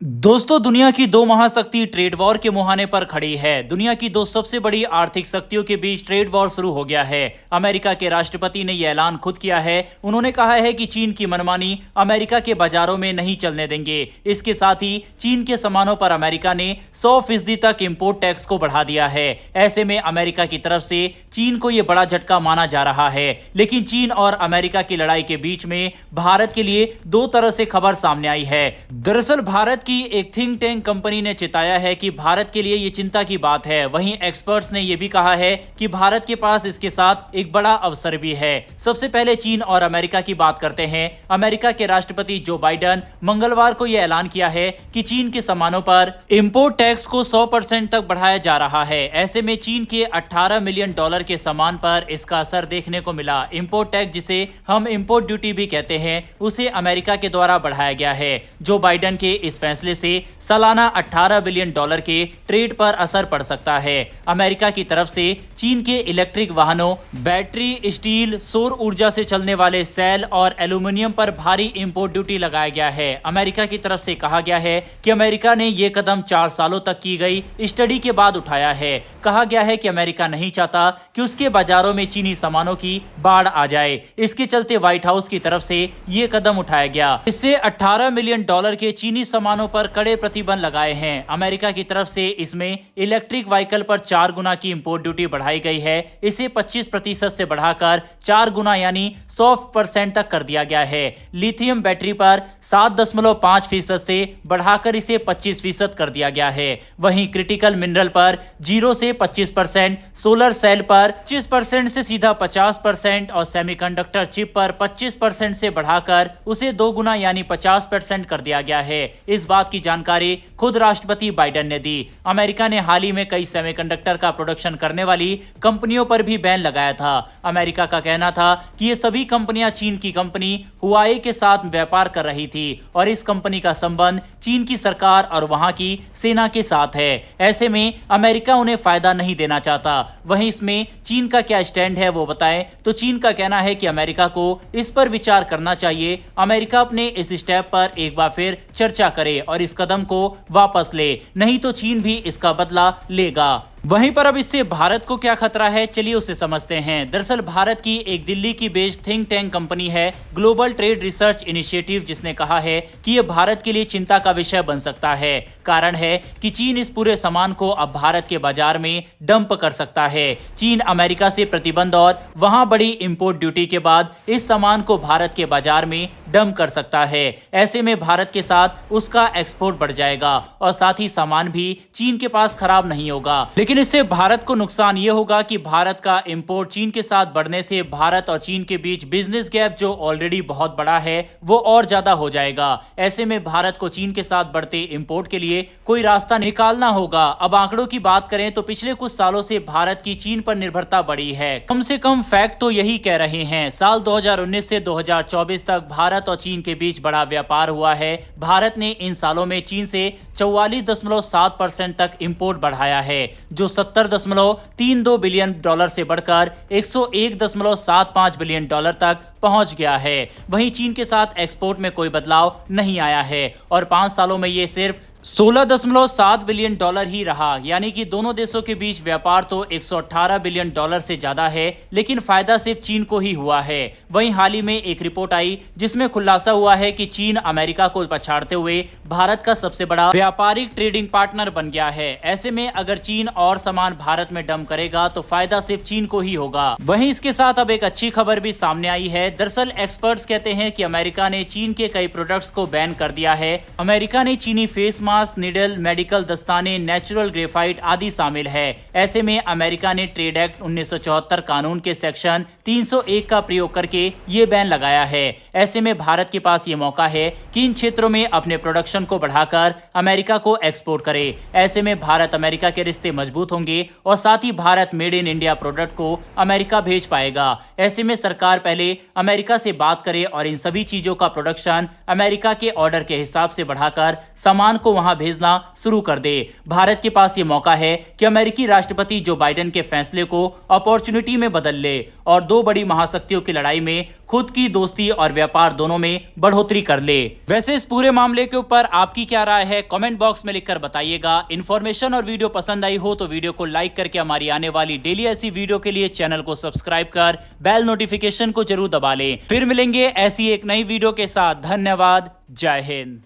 दोस्तों, दुनिया की दो महाशक्ति ट्रेड वॉर के मुहाने पर खड़ी है। दुनिया की दो सबसे बड़ी आर्थिक शक्तियों के बीच ट्रेड वॉर शुरू हो गया है। अमेरिका के राष्ट्रपति ने यह ऐलान खुद किया है। उन्होंने कहा है कि चीन की मनमानी अमेरिका के बाजारों में नहीं चलने देंगे। इसके साथ ही चीन के सामानों पर अमेरिका ने 100% तक इंपोर्ट टैक्स को बढ़ा दिया है। ऐसे में अमेरिका की तरफ से चीन को यह बड़ा झटका माना जा रहा है। लेकिन चीन और अमेरिका की लड़ाई के बीच में भारत के लिए दो तरह से खबर सामने आई है। दरअसल भारत की एक थिंक टैंक कंपनी ने चिताया है कि भारत के लिए यह चिंता की बात है। वहीं एक्सपर्ट्स ने यह भी कहा है कि भारत के पास इसके साथ एक बड़ा अवसर भी है। सबसे पहले चीन और अमेरिका की बात करते हैं। अमेरिका के राष्ट्रपति जो बाइडेन मंगलवार को यह ऐलान किया है कि चीन के सामानों पर इंपोर्ट टैक्स को 100% तक बढ़ाया जा रहा है। ऐसे में चीन के $18 मिलियन के सामान पर इसका असर देखने को मिला। इंपोर्ट टैक्स, जिसे हम इंपोर्ट ड्यूटी भी कहते हैं, उसे अमेरिका के द्वारा बढ़ाया गया है। जो बाइडेन के इस फैसले से सालाना $18 बिलियन के ट्रेड पर असर पड़ सकता है। अमेरिका की तरफ से चीन के इलेक्ट्रिक वाहनों, बैटरी, स्टील, सौर ऊर्जा से चलने वाले सेल और एल्यूमिनियम पर भारी इंपोर्ट ड्यूटी लगाया गया है। अमेरिका की तरफ से कहा गया है कि अमेरिका ने यह कदम 4 सालों तक की गई स्टडी के बाद उठाया है। कहा गया है कि अमेरिका नहीं चाहता कि उसके बाजारों में चीनी सामानों की बाढ़ आ जाए। इसके चलते व्हाइट हाउस की तरफ से यह कदम उठाया गया। इससे $18 मिलियन के चीनी सामानों पर कड़े प्रतिबंध लगाए हैं। अमेरिका की तरफ से इसमें इलेक्ट्रिक व्हीकल पर 4 गुना की इंपोर्ट ड्यूटी बढ़ाई गई है। इसे 25% से बढ़ाकर 4 गुना यानी 100% तक कर दिया गया है। लिथियम बैटरी पर 7.5% से बढ़ाकर इसे 25% कर दिया गया है। वहीं क्रिटिकल मिनरल पर 0 से 25%, सोलर सेल पर 25% से सीधा 50% और सेमीकंडक्टर चिप पर 25% से बढ़ाकर उसे 2 गुना यानी 50% कर दिया गया है। इस बात की जानकारी खुद राष्ट्रपति बाइडेन ने दी। अमेरिका ने हाल ही में कई सेमीकंडक्टर का प्रोडक्शन करने वाली कंपनियों पर भी बैन लगाया था। अमेरिका का कहना था कि ये सभी कंपनियां चीन की कंपनी हुआई के साथ व्यापार कर रही थी और इस कंपनी का संबंध चीन की सरकार और वहां की सेना के साथ है। ऐसे में अमेरिका उन्हें फायदा नहीं देना चाहता। वहीं इसमें चीन का क्या स्टैंड है वो बताएं तो चीन का कहना है कि अमेरिका को इस पर विचार करना चाहिए। अमेरिका अपने इस स्टेप पर एक बार फिर चर्चा करे और इस कदम को वापस ले, नहीं तो चीन भी इसका बदला लेगा। वहीं पर अब इससे भारत को क्या खतरा है, चलिए उसे समझते हैं। दरअसल भारत की एक दिल्ली की बेस्ड थिंक टैंक कंपनी है ग्लोबल ट्रेड रिसर्च इनिशिएटिव, जिसने कहा है कि यह भारत के लिए चिंता का विषय बन सकता है। कारण है कि चीन इस पूरे सामान को अब भारत के बाजार में डंप कर सकता है। चीन अमेरिका से प्रतिबंध और वहां बड़ी इंपोर्ट ड्यूटी के बाद इस सामान को भारत के बाजार में डंप कर सकता है। ऐसे में भारत के साथ उसका एक्सपोर्ट बढ़ जाएगा और साथ ही सामान भी चीन के पास खराब नहीं होगा। लेकिन इससे भारत को नुकसान यह होगा कि भारत का इंपोर्ट चीन के साथ बढ़ने से भारत और चीन के बीच बिजनेस गैप, जो ऑलरेडी बहुत बड़ा है, वो और ज्यादा हो जाएगा। ऐसे में भारत को चीन के साथ बढ़ते इंपोर्ट के लिए कोई रास्ता निकालना होगा। अब आंकड़ों की बात करें तो पिछले कुछ सालों से भारत की चीन पर निर्भरता बढ़ी है। कम से कम फैक्ट तो यही कह रहे हैं। साल 2019 से 2024 तक भारत और चीन के बीच बड़ा व्यापार हुआ है। भारत ने इन सालों में चीन से 44.7% तक इंपोर्ट बढ़ाया है, जो $70.32 बिलियन से बढ़कर $101.75 बिलियन तक पहुंच गया है। वहीं चीन के साथ एक्सपोर्ट में कोई बदलाव नहीं आया है और 5 सालों में ये सिर्फ $16.7 बिलियन ही रहा। यानी कि दोनों देशों के बीच व्यापार तो $118 बिलियन से ज्यादा है, लेकिन फायदा सिर्फ चीन को ही हुआ है। वहीं हाल ही में एक रिपोर्ट आई जिसमें खुलासा हुआ है कि चीन अमेरिका को पछाड़ते हुए भारत का सबसे बड़ा व्यापारिक ट्रेडिंग पार्टनर बन गया है। ऐसे में अगर चीन और सामान भारत में डंप करेगा तो फायदा सिर्फ चीन को ही होगा। वहीं इसके साथ अब एक अच्छी खबर भी सामने आई है। दरअसल एक्सपर्ट्स कहते हैं कि अमेरिका ने चीन के कई प्रोडक्ट्स को बैन कर दिया है। अमेरिका ने चीनी फेस मास्क, निडल, मेडिकल दस्ताने, नेचुरल ग्रेफाइट आदि शामिल है। ऐसे में अमेरिका ने ट्रेड एक्ट 1974 कानून के सेक्शन 301 का प्रयोग करके ये बैन लगाया है। ऐसे में भारत के पास ये मौका है कि इन क्षेत्रों में अपने प्रोडक्शन को बढ़ाकर अमेरिका को एक्सपोर्ट करे। ऐसे में भारत अमेरिका के रिश्ते मजबूत होंगे और साथ ही Bharat made in India product को अमेरिका भेज पाएगा। ऐसे में सरकार पहले अमेरिका से बात करे और इन सभी चीजों का प्रोडक्शन अमेरिका के ऑर्डर के हिसाब से बढ़ाकर सामान को वहां भेजना शुरू कर दे। भारत के पास ये मौका है कि अमेरिकी राष्ट्रपति जो बाइडेन के फैसले को अपॉर्चुनिटी में बदल ले और दो बड़ी महाशक्तियों की लड़ाई में खुद की दोस्ती और व्यापार दोनों में बढ़ोतरी कर ले। वैसे इस पूरे मामले के ऊपर आपकी क्या राय है, कमेंट बॉक्स में लिखकर बताइएगा। इन्फॉर्मेशन और वीडियो पसंद आई हो तो वीडियो को लाइक करके हमारी आने वाली डेली ऐसी वीडियो के लिए चैनल को सब्सक्राइब कर बेल नोटिफिकेशन को जरूर दबा लें। फिर मिलेंगे ऐसी एक नई वीडियो के साथ। धन्यवाद। जय हिंद।